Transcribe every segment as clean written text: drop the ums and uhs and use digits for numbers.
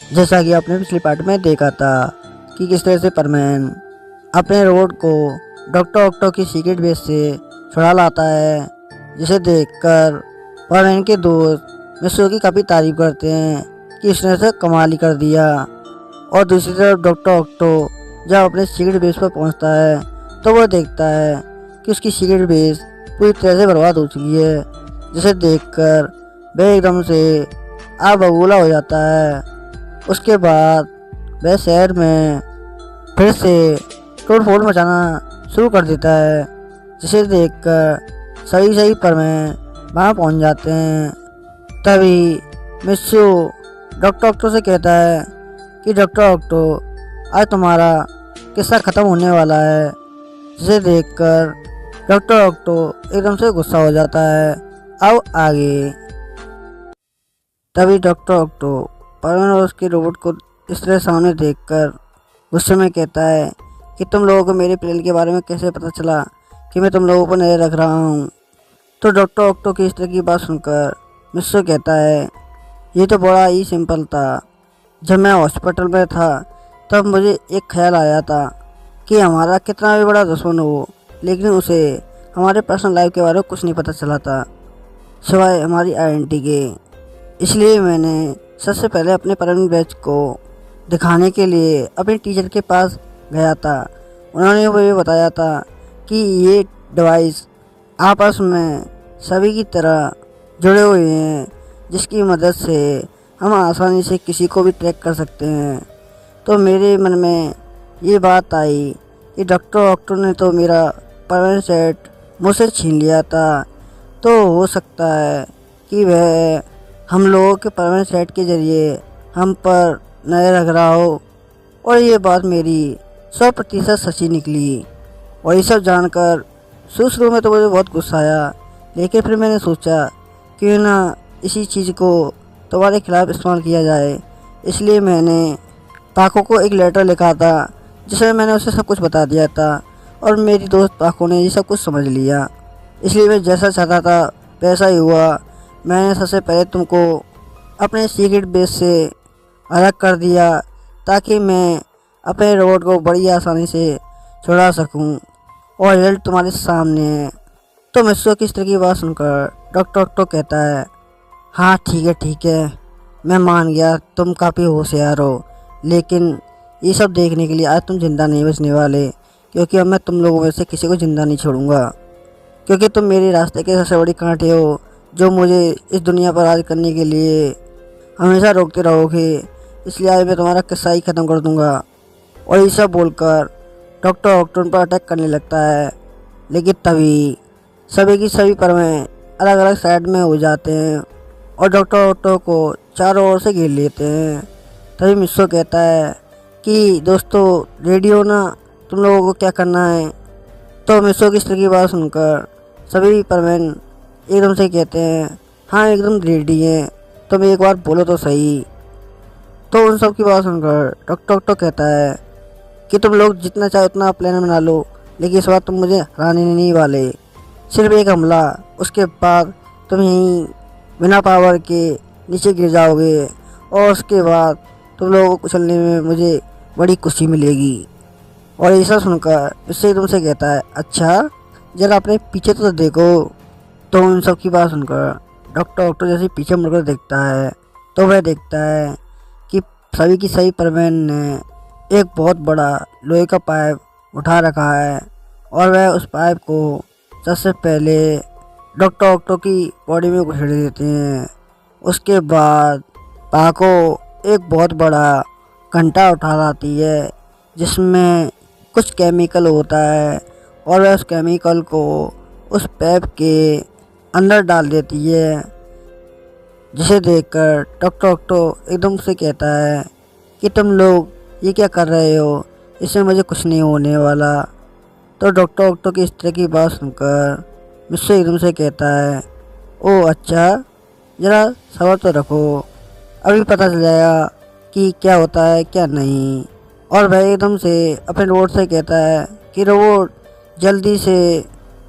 जैसा कि आपने पिछली पार्ट में देखा था कि किस तरह से परमैन अपने रोबोट को डॉक्टर ऑक्टो की सीक्रेट बेस से छुड़ा लाता है, जिसे देखकर परमैन के दोस्त मिस्सो की काफ़ी तारीफ करते हैं कि इसने से कमाल ही कर दिया। और दूसरी तरफ डॉक्टर ऑक्टो जब अपने सीक्रेट बेस पर पहुंचता है तो वह देखता है कि उसकी सीक्रेट बेस पूरी तरह से बर्बाद हो चुकी है, जिसे देखकर वह एकदम से आग बबूला हो जाता है। उसके बाद वह शहर में फिर से तोड़फोड़ मचाना शुरू कर देता है, जिसे देखकर सही परमैन वहाँ पहुँच जाते हैं। तभी मिस्सू डॉक्टर ऑक्टो से कहता है कि डॉक्टर ऑक्टो, आज तुम्हारा किस्सा ख़त्म होने वाला है, जिसे देखकर डॉक्टर ऑक्टो एकदम से गुस्सा हो जाता है। अब आगे। तभी डॉक्टर ऑक्टो परमैन और उसके रोबोट को इस तरह सामने देखकर गुस्से में कहता है कि तुम लोगों को मेरे प्लान के बारे में कैसे पता चला कि मैं तुम लोगों पर नजर रख रहा हूँ। तो डॉक्टर ऑक्टो की इस तरह की बात सुनकर मिस्सू कहता है, ये तो बड़ा ही सिंपल था। जब मैं हॉस्पिटल में था तब मुझे एक ख्याल आया था कि हमारा कितना भी बड़ा दुश्मन हो, लेकिन उसे हमारे पर्सनल लाइफ के बारे में कुछ नहीं पता चला था सिवाय हमारी आइडेंटिटी के। इसलिए मैंने सबसे पहले अपने परमैन बैच को दिखाने के लिए अपने टीचर के पास गया था। उन्होंने मुझे बताया था कि ये डिवाइस आपस में सभी की तरह जुड़े हुए हैं, जिसकी मदद से हम आसानी से किसी को भी ट्रैक कर सकते हैं। तो मेरे मन में ये बात आई कि डॉक्टर ऑक्टो ने तो मेरा परमैन सेट मुझसे छीन लिया था, तो हो सकता है कि वह हम लोगों के परमैन सेट के ज़रिए हम पर नजर रख रहा हो। और ये बात मेरी 100% सच्ची निकली। और ये सब जानकर शुरू में तो मुझे बहुत गुस्सा आया, लेकिन फिर मैंने सोचा क्यों ना इसी चीज़ को तुम्हारे खिलाफ इस्तेमाल किया जाए। इसलिए मैंने पाको को एक लेटर लिखा था, जिसमें मैंने उसे सब कुछ बता दिया था और मेरी दोस्त पाको ने ये सब कुछ समझ लिया। इसलिए मैं जैसा चाहता था वैसा ही हुआ। मैंने सबसे पहले तुमको अपने सीक्रेट बेस से अलग कर दिया ताकि मैं अपने रोबोट को बड़ी आसानी से छुड़ा सकूं, और रिजल्ट तुम्हारे सामने है। तो मिस्सू की इस तरह की बात सुनकर डॉक्टर ऑक्टो कहता है, हाँ ठीक है, मैं मान गया तुम काफ़ी होशियार हो, लेकिन ये सब देखने के लिए आज तुम ज़िंदा नहीं बचने वाले, क्योंकि अब मैं तुम लोगों में से किसी को ज़िंदा नहीं छोड़ूंगा, क्योंकि तुम मेरे रास्ते के सबसे बड़ी कांटे हो जो मुझे इस दुनिया पर राज करने के लिए हमेशा रोकते रहोगे। इसलिए आज मैं तुम्हारा किस्सा ही ख़त्म कर दूंगा। और ये सब बोलकर डॉक्टर ऑक्टो पर अटैक करने लगता है, लेकिन तभी सभी की सभी परमें अलग अलग साइड में हो जाते हैं और डॉक्टर ऑक्टो को चारों ओर से घेर लेते हैं। तभी मिस्सू कहता है कि दोस्तों रेडी हो ना, तुम लोगों को क्या करना है। तो मिस्सू की इस तरह की बात सुनकर सभी परमेन एकदम से कहते हैं, हाँ एकदम रेडी हैं, तुम एक बार बोलो तो सही। तो उन सब की बात सुनकर डॉक्टर ऑक्टो कहता है कि तुम लोग जितना चाहे उतना प्लान बना लो, लेकिन इस बार तुम मुझे हराने नहीं वाले। सिर्फ एक हमला, उसके बाद तुम यहीं बिना पावर के नीचे गिर जाओगे, और उसके बाद तुम लोगों को कुचलने में मुझे बड़ी खुशी मिलेगी। और ऐसा सुनकर इससे तुमसे कहता है, अच्छा जरा अपने पीछे तो देखो। तो उन सब की बात सुनकर डॉक्टर ऑक्टो जैसे पीछे मुड़कर देखता है तो वह देखता है कि सभी की सही परमेन ने एक बहुत बड़ा लोहे का पाइप उठा रखा है, और वह उस पाइप को सबसे पहले डॉक्टर ऑक्टो की बॉडी में घुसेड़ देते हैं। उसके बाद पाको एक बहुत बड़ा घंटा उठा लाती है, जिसमें कुछ केमिकल होता है, और वह उस केमिकल को उस पाइप के अंदर डाल देती है, जिसे देखकर डॉक्टर ऑक्टो एकदम से कहता है कि तुम लोग ये क्या कर रहे हो, इसमें मुझे कुछ नहीं होने वाला। तो डॉक्टर ऑक्टो की इस तरह की बात सुनकर मिस्सू एकदम से कहता है, ओह अच्छा, ज़रा सब्र तो रखो, अभी पता चल जाएगा कि क्या होता है क्या नहीं। और वह एकदम से अपने रोबोट से कहता है कि रोबोट जल्दी से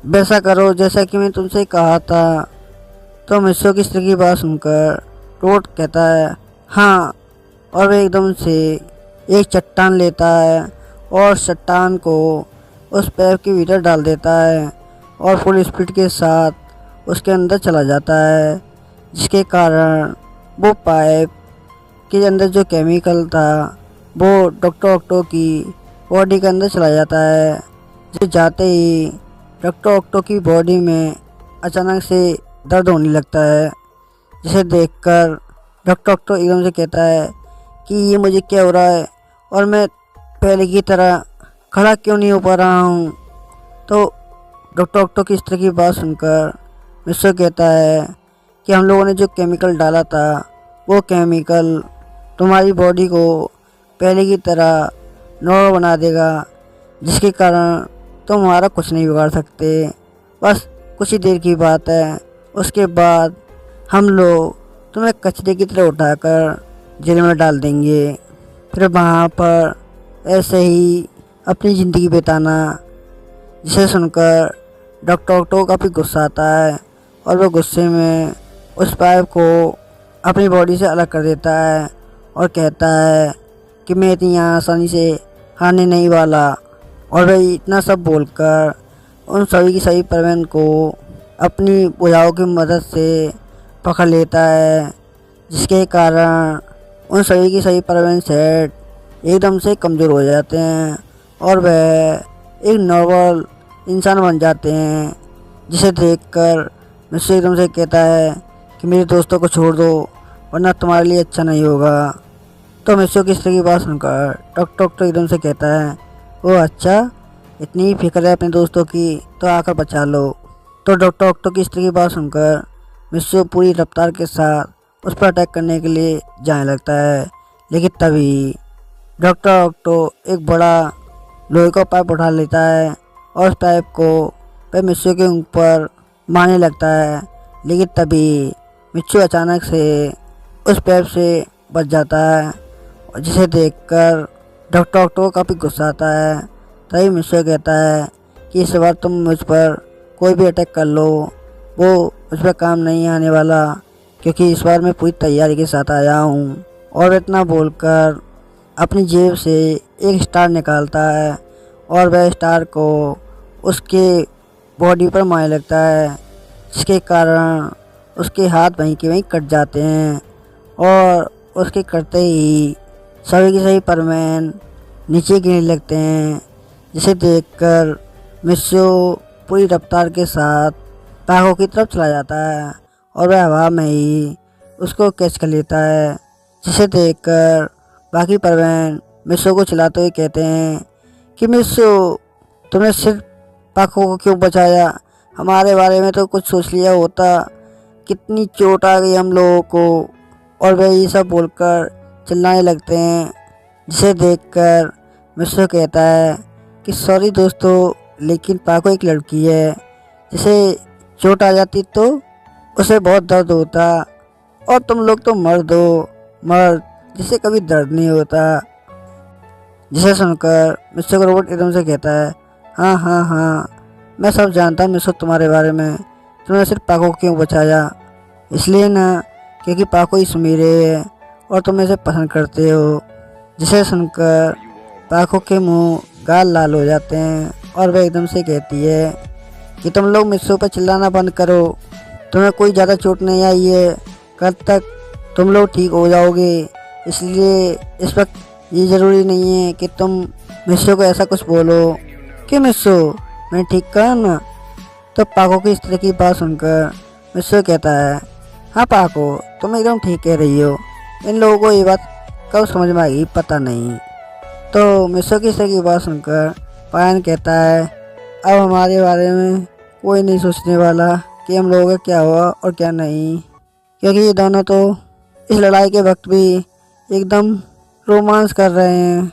वैसा करो जैसा कि मैं तुमसे कहा था। तो मिस्सू की इस तरह की बात सुनकर रोबोट कहता है, हाँ, और वह एकदम से एक चट्टान लेता है और चट्टान को उस पाइप के भीतर डाल देता है और फुल स्पीड के साथ उसके अंदर चला जाता है, जिसके कारण वो पाइप के अंदर जो केमिकल था वो डॉक्टर ऑक्टो की बॉडी के अंदर चला जाता है। जिसे जाते ही डॉक्टर ऑक्टो की बॉडी में अचानक से दर्द होने लगता है, जिसे देखकर डॉक्टर ऑक्टो एकदम से कहता है कि ये मुझे क्या हो रहा है और मैं पहले की तरह खड़ा क्यों नहीं हो पा रहा हूँ। तो डॉक्टर ऑक्टो की इस तरह की बात सुनकर मिस्टर कहता है कि हम लोगों ने जो केमिकल डाला था वो केमिकल तुम्हारी बॉडी को पहले की तरह नॉर्मल बना देगा, जिसके कारण तुम हमारा कुछ नहीं बिगाड़ सकते। बस कुछ ही देर की बात है, उसके बाद हम लोग तुम्हें कचरे की तरह उठाकर जेल में डाल देंगे, फिर वहाँ पर ऐसे ही अपनी ज़िंदगी बिताना। जिसे सुनकर डॉक्टर ऑक्टो काफ़ी गुस्सा आता है और वह गुस्से में उस पाइप को अपनी बॉडी से अलग कर देता है और कहता है कि मैं इतनी आसानी से हारने नहीं वाला। और वह इतना सब बोलकर उन सभी की सभी परवेन को अपनी भुजाओं की मदद से पकड़ लेता है, जिसके कारण उन सभी की सभी परवेन सेट एकदम से कमज़ोर हो जाते हैं और वह एक नॉर्मल इंसान बन जाते हैं। जिसे देखकर मिस्टर एकदम से कहता है कि मेरे दोस्तों को छोड़ दो वरना तुम्हारे लिए अच्छा नहीं होगा। तो मिस्टर की इस तरह की बात सुनकर डॉक्टर एकदम से कहता है ओह अच्छा, इतनी फिक्र है अपने दोस्तों की तो आकर बचा लो। तो डॉक्टर ऑक्टो की इस तरह की बात सुनकर मिस्टर पूरी रफ्तार के साथ उस पर अटैक करने के लिए जाने लगता है, लेकिन तभी डॉक्टर ऑक्टो एक बड़ा लोहे का पाइप उठा लेता है और उस पाइप को वह मिस्टर के ऊपर मारने लगता है, लेकिन तभी मिच्चू अचानक से उस पाइप से बच जाता है, जिसे देखकर डॉक्टर ऑक्टो काफ़ी गुस्सा आता है। तभी मिस्टर कहता है कि इस बार तुम मुझ पर कोई भी अटैक कर लो, वो उस पर काम नहीं आने वाला, क्योंकि इस बार मैं पूरी तैयारी के साथ आया हूँ। और इतना बोलकर अपनी जेब से एक स्टार निकालता है और वह स्टार को उसके बॉडी पर मारने लगता है, जिसके कारण उसके हाथ वहीं के वहीं कट जाते हैं और उसके कटते ही सभी के सभी परमैन नीचे गिरने लगते हैं। जिसे देखकर मिस्सो पूरी रफ्तार के साथ पाको की तरफ चला जाता है और वह हवा में ही उसको कैच कर लेता है, जिसे देखकर बाकी परमैन मिस्सो को चिल्लाते हुए कहते हैं कि मिस्सो तुमने सिर्फ पाको को क्यों बचाया, हमारे बारे में तो कुछ सोच लिया होता, कितनी चोट आ गई हम लोगों को। और वह ये सब बोलकर चिल्लाने लगते हैं, जिसे देखकर मिस्टर कहता है कि सॉरी दोस्तों, लेकिन पाको एक लड़की है, जिसे चोट आ जाती तो उसे बहुत दर्द होता और तुम लोग तो मर्द हो, मर्द जिसे कभी दर्द नहीं होता। जिसे सुनकर मिस्टर रोबोट एकदम से कहता है हाँ हाँ हाँ, मैं सब जानता हूँ मिस्टर तुम्हारे बारे में, तुमने सिर्फ पाको को क्यों बचाया, इसलिए ना क्योंकि पाको ही सुमीरे है और तुम इसे पसंद करते हो। जिसे सुनकर पाको के मुंह गाल लाल हो जाते हैं और वह एकदम से कहती है कि तुम लोग मिस्सो पर चिल्लाना बंद करो, तुम्हें कोई ज़्यादा चोट नहीं आई है, कल तक तुम लोग ठीक हो जाओगे, इसलिए इस वक्त ये ज़रूरी नहीं है कि तुम मिस्सो को ऐसा कुछ बोलो कि मिस्सो मैं ठीक कहा ना। तो पाको की इस तरह की बात सुनकर मिस्सो कहता है हाँ पाको, तुम एकदम ठीक कह रही हो, इन लोगों को ये बात कब समझ में आएगी पता नहीं। तो मिस्सो की इस तरह की बात सुनकर पायन कहता है अब हमारे बारे में कोई नहीं सोचने वाला कि हम लोगों का क्या हुआ और क्या नहीं, क्योंकि ये दोनों तो इस लड़ाई के वक्त भी एकदम रोमांस कर रहे हैं।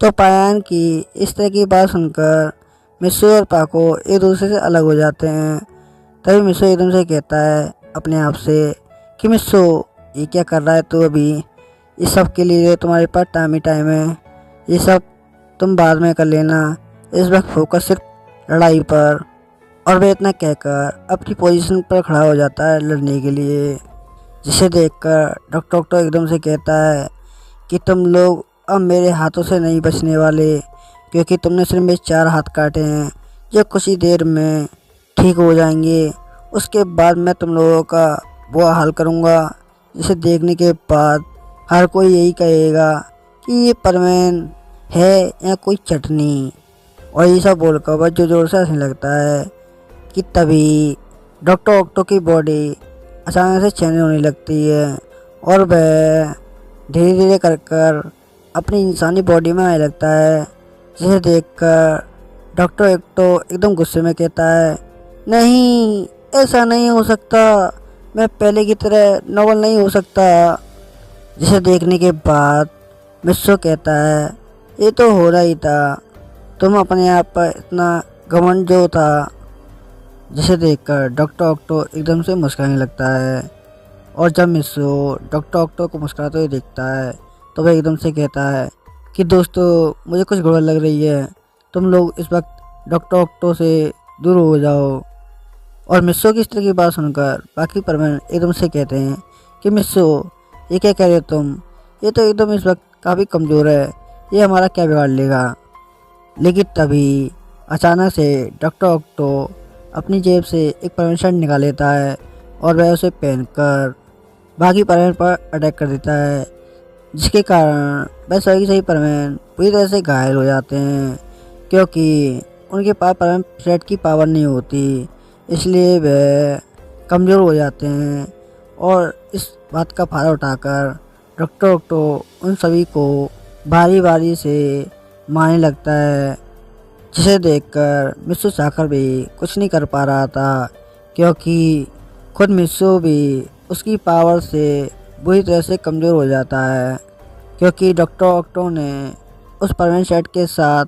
तो पायन की इस तरह की बात सुनकर मिस्सो और पाको एक दूसरे से अलग हो जाते हैं। तभी मिस्सो एकदम से कहता है अपने आप से कि मिस्सो ये क्या कर रहा है तू, अभी इस सब के लिए तुम्हारे पास टाइम ही टाइम है, ये सब तुम बाद में कर लेना, इस वक्त फोकस सिर्फ लड़ाई पर। और वह इतना कहकर अपनी पोजीशन पर खड़ा हो जाता है लड़ने के लिए। जिसे देखकर डॉक्टर एकदम से कहता है कि तुम लोग अब मेरे हाथों से नहीं बचने वाले, क्योंकि तुमने सिर्फ मेरे 4 हाथ काटे हैं जो कुछ ही देर में ठीक हो जाएंगे। उसके बाद मैं तुम लोगों का बुरा हाल करूँगा, जिसे देखने के बाद हर कोई यही कहेगा कि ये परमैन है या कोई चटनी। और ये सब बोलकर वह जो जोर से हंसने लगता है कि तभी डॉक्टर ऑक्टो की बॉडी अचानक से चेंज होने लगती है और वह धीरे धीरे कर अपनी इंसानी बॉडी में आने लगता है, जिसे देखकर डॉक्टर ऑक्टो एकदम गुस्से में कहता है, नहीं, ऐसा नहीं हो सकता, मैं पहले की तरह नॉर्मल नहीं हो सकता। जिसे देखने के बाद मिस्सो कहता है, ये तो हो रहा ही था, तुम अपने आप पर इतना घमंड जो था। जिसे देखकर डॉक्टर ऑक्टो एकदम से मुस्कुराने लगता है और जब मिस्सो डॉक्टर ऑक्टो को मुस्कुराते हुए देखता है तो वह एकदम से कहता है कि दोस्तों, मुझे कुछ गड़बड़ लग रही है, तुम लोग इस वक्त डॉक्टर ऑक्टो से दूर हो जाओ। और मिस्सो की इस तरह की बात सुनकर बाकी परमैन एकदम से कहते हैं कि मिस्सो, ये क्या कह रहे हो तुम, ये तो एकदम इस वक्त काफ़ी कमज़ोर है, ये हमारा क्या बिगाड़ लेगा। लेकिन तभी अचानक से डॉक्टर ऑक्टो अपनी जेब से एक परमैन शर्ट निकाल लेता है और वह उसे पहनकर बाकी परमैन पर अटैक कर देता है, जिसके कारण वह सही परमैन पूरी तरह से घायल हो जाते हैं, क्योंकि उनके पास परमैन थ्रेट की पावर नहीं होती, इसलिए वह कमज़ोर हो जाते हैं। और इस बात का फायदा उठाकर डॉक्टर ऑक्टो उन सभी को बारी बारी से मारने लगता है, जिसे देखकर मिस्सो चाहकर भी कुछ नहीं कर पा रहा था, क्योंकि खुद मिस्सो भी उसकी पावर से बुरी तरह से कमज़ोर हो जाता है, क्योंकि डॉक्टर ऑक्टो ने उस परमानेंट सेट के साथ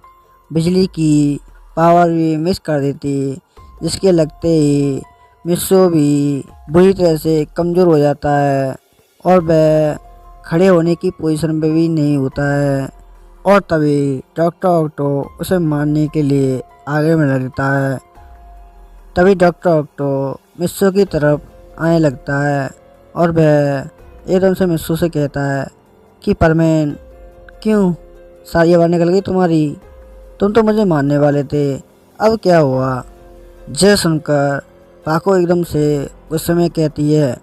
बिजली की पावर भी मिस कर दी थी, जिसके लगते ही मिस्सो भी बुरी तरह से कमज़ोर हो जाता है और वह खड़े होने की पोजीशन में भी नहीं होता है। और तभी डॉक्टर ऑक्टो उसे मारने के लिए आगे बढ़ने लगता है। तभी डॉक्टर ऑक्टो मिस्सो की तरफ आने लगता है और वह एकदम से मिस्सो से कहता है कि परमैन, क्यों सारी आवाज़ निकल गई तुम्हारी, तुम तो मुझे मारने वाले थे, अब क्या हुआ। यह सुनकर पाको एकदम से गुस्से में कहती है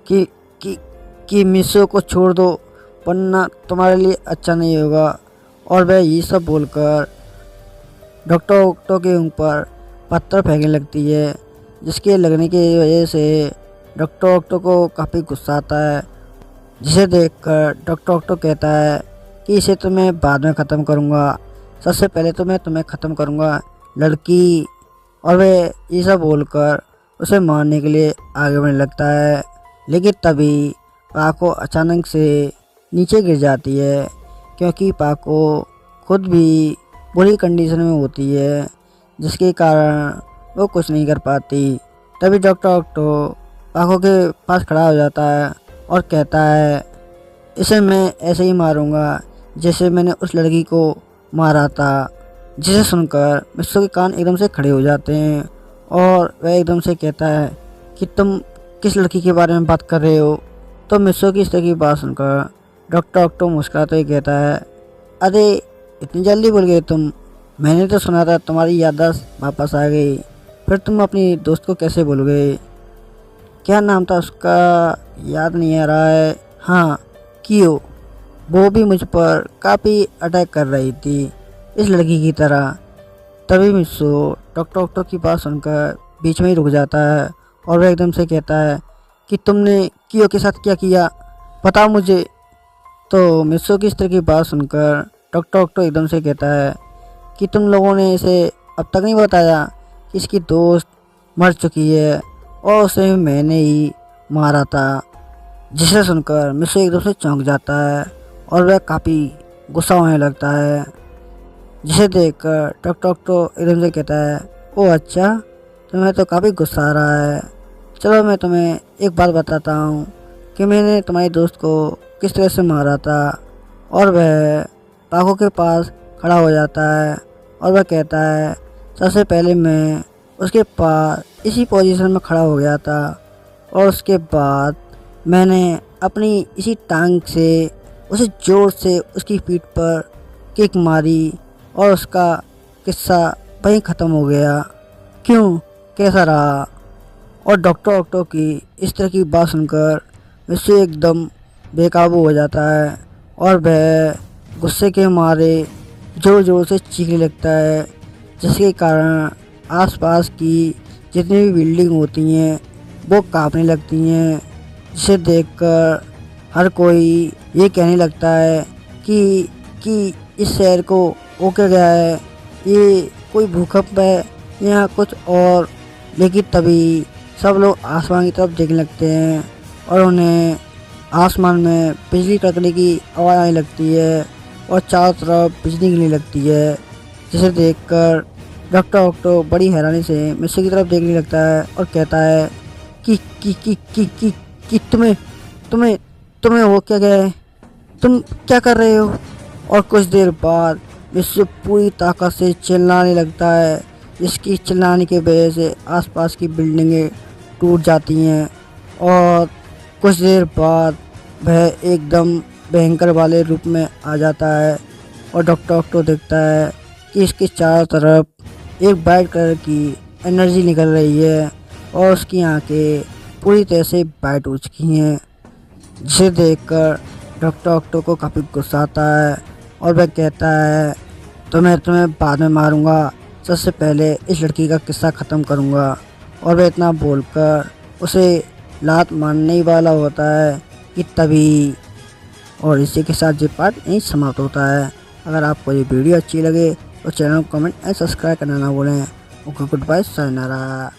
कि मिस्सो को छोड़ दो, वरना तुम्हारे लिए अच्छा नहीं होगा। और वह ये सब बोलकर डॉक्टर ऑक्टो के ऊपर पत्थर फेंकने लगती है, जिसके लगने की वजह से डॉक्टर ऑक्टो को काफ़ी गुस्सा आता है, जिसे देखकर डॉक्टर ऑक्टो कहता है कि इसे तो मैं बाद में ख़त्म करूँगा, सबसे पहले तो मैं तुम्हें ख़त्म करूँगा लड़की। और वह ये सब बोलकर उसे मारने के लिए आगे बढ़ने लगता है, लेकिन तभी पाको अचानक से नीचे गिर जाती है, क्योंकि पाको खुद भी बुरी कंडीशन में होती है, जिसके कारण वो कुछ नहीं कर पाती। तभी डॉक्टर ऑक्टो पाको के पास खड़ा हो जाता है और कहता है, इसे मैं ऐसे ही मारूंगा जैसे मैंने उस लड़की को मारा था। जिसे सुनकर मिस्सो के कान एकदम से खड़े हो जाते हैं और वह एकदम से कहता है कि तुम किस लड़की के बारे में बात कर रहे हो। तो मिस्सो की इस तरह की बात सुनकर डॉक्टर ऑक्टो मुस्कुराते हुए कहता है, अरे इतनी जल्दी भूल गए तुम, मैंने तो सुना था तुम्हारी याददाश्त वापस आ गई, फिर तुम अपनी दोस्त को कैसे भूल गए। क्या नाम था उसका, याद नहीं आ रहा है। हाँ, कियो, वो भी मुझ पर काफ़ी अटैक कर रही थी इस लड़की की तरह। तभी मिस्सो डॉक्टर ऑक्टो की बात सुनकर बीच में ही रुक जाता है और वह एकदम से कहता है कि तुमने कियो के साथ क्या किया, बताओ मुझे। तो मिस्सो की इस तरह की बात सुनकर डॉक्टर ऑक्टो एकदम से कहता है कि तुम लोगों ने इसे अब तक नहीं बताया कि इसकी दोस्त मर चुकी है और उसे मैंने ही मारा था। जिसे सुनकर मिस्सो एकदम से चौंक जाता है और वह काफ़ी गुस्सा होने लगता है, जिसे देखकर डॉक्टर ऑक्टो एकदम से कहता है, ओह अच्छा, तुम्हें तो काफ़ी गुस्सा आ रहा है, चलो मैं तुम्हें एक बात बताता हूँ कि मैंने तुम्हारी दोस्त को किस तरह से मारा था। और वह पाको के पास खड़ा हो जाता है और वह कहता है, सबसे पहले मैं उसके पास इसी पोजीशन में खड़ा हो गया था और उसके बाद मैंने अपनी इसी टांग से उसे जोर से उसकी पीठ पर किक मारी और उसका किस्सा वहीं ख़त्म हो गया। क्यों, कैसा रहा? और डॉक्टर ऑक्टो की इस तरह की बात सुनकर मिस्सू एकदम बेकाबू हो जाता है और वह गुस्से के मारे ज़ोर ज़ोर से चीखने लगता है, जिसके कारण आसपास की जितनी भी बिल्डिंग होती हैं वो कांपने लगती हैं, जिसे देखकर हर कोई ये कहने लगता है कि इस शहर को हो क्या गया है, ये कोई भूकंप है या कुछ और। लेकिन तभी सब लोग आसमान की तरफ देखने लगते हैं और उन्हें आसमान में बिजली कड़कने की आवाज़ आने लगती है और चारों तरफ बिजली गिरने लगती है, जिसे देखकर डॉक्टर ऑक्टो बड़ी हैरानी से मिस्सू की तरफ देखने लगता है और कहता है कि तुम्हें हो क्या गया है, तुम क्या कर रहे हो? और कुछ देर बाद मिस्सू पूरी ताकत से चिल्लाने लगता है, जिसकी चिल्लाने की वजह से आसपास की बिल्डिंगें टूट जाती हैं और कुछ देर बाद वह एकदम भयंकर वाले रूप में आ जाता है और डॉक्टर ऑक्टो देखता है कि इसके चारों तरफ एक वाइट कलर की एनर्जी निकल रही है और उसकी आंखें पूरी तरह से वाइट हो चुकी हैं, जिसे देखकर डॉक्टर ऑक्टो को काफ़ी गुस्सा आता है और वह कहता है तुम्हें बाद में मारूंगा, सबसे पहले इस लड़की का किस्सा ख़त्म करूंगा। और वह इतना बोलकर उसे लात मारने ही वाला होता है कि तभी, और इसी के साथ ये पार्ट यहीं समाप्त होता है। अगर आपको ये वीडियो अच्छी लगे तो चैनल को कमेंट एंड सब्सक्राइब करना ना भूलें। Okay, good bye, sayonara.